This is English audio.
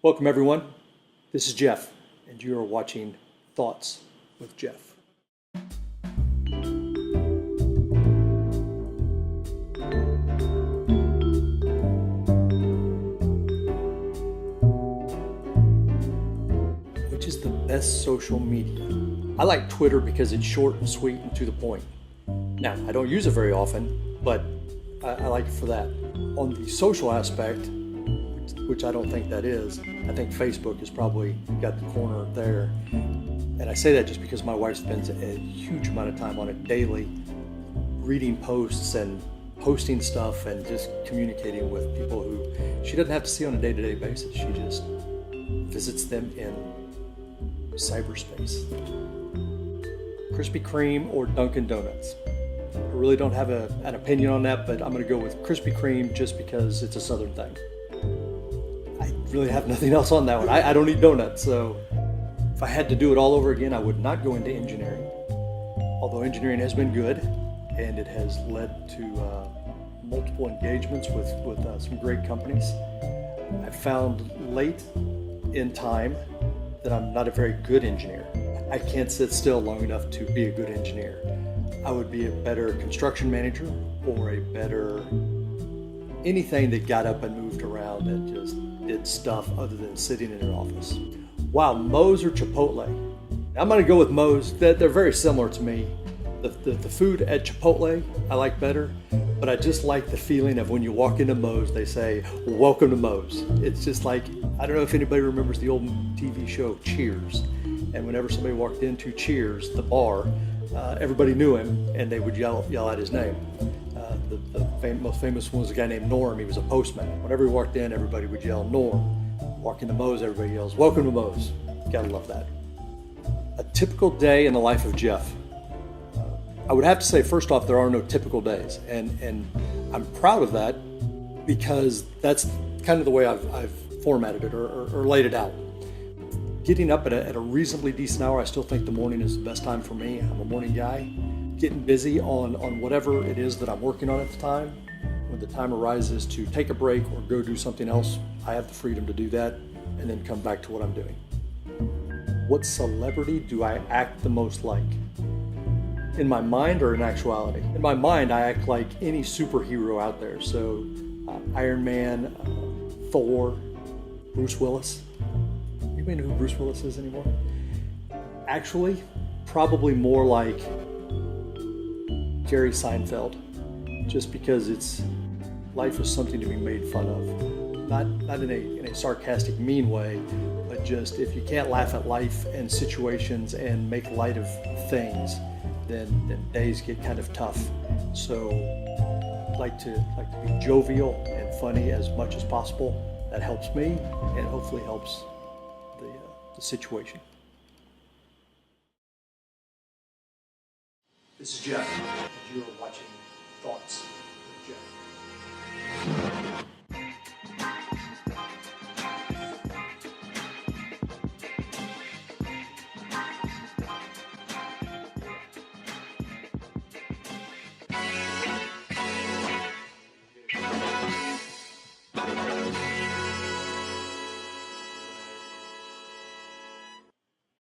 Welcome, everyone. This is Jeff, and you are watching Thoughts with Jeff. Which is the best social media? I like Twitter because it's short and sweet and to the point. Now, I don't use it very often, but I like it for that. On the social aspect, which I don't think that is, I think Facebook has probably got the corner there. And I say that just because my wife spends a huge amount of time on it daily, reading posts and posting stuff and just communicating with people who she doesn't have to see on a day-to-day basis. She just visits them in cyberspace. Krispy Kreme or Dunkin' Donuts? I really don't have an opinion on that, but I'm going to go with Krispy Kreme just because it's a Southern thing. I really have nothing else on that one. I don't eat donuts, so if I had to do it all over again, I would not go into engineering. Although engineering has been good, and it has led to multiple engagements with some great companies. I found late in time that I'm not a very good engineer. I can't sit still long enough to be a good engineer. I would be a better construction manager or a better anything that got up and moved around and just did stuff other than sitting in an office. Wow, Moe's or Chipotle? I'm going to go with Moe's. They're very similar to me. The food at Chipotle I like better, but I just like the feeling of when you walk into Moe's, they say, "Welcome to Moe's." It's just like, I don't know if anybody remembers the old TV show Cheers, and whenever somebody walked into Cheers, the bar, everybody knew him, and they would yell out his name. The most famous one was a guy named Norm. He was a postman. Whenever he walked in, everybody would yell Norm. Walk into Moe's, everybody yells, "Welcome to Moe's." Gotta love that. A typical day in the life of Jeff. I would have to say, first off, there are no typical days, and I'm proud of that because that's kind of the way I've formatted it or laid it out. Getting up at a reasonably decent hour, I still think the morning is the best time for me. I'm a morning guy. Getting busy on whatever it is that I'm working on at the time. When the time arises to take a break or go do something else, I have the freedom to do that and then come back to what I'm doing. What celebrity do I act the most like? In my mind or in actuality? In my mind, I act like any superhero out there. So Iron Man, Thor, Bruce Willis. Anybody know who Bruce Willis is anymore? Actually, probably more like Jerry Seinfeld, just because life is something to be made fun of. Not in a sarcastic, mean way, but just if you can't laugh at life and situations and make light of things, then days get kind of tough. So I'd like to be jovial and funny as much as possible. That helps me and hopefully helps the situation. This is Jeff, and you are watching Thoughts with Jeff.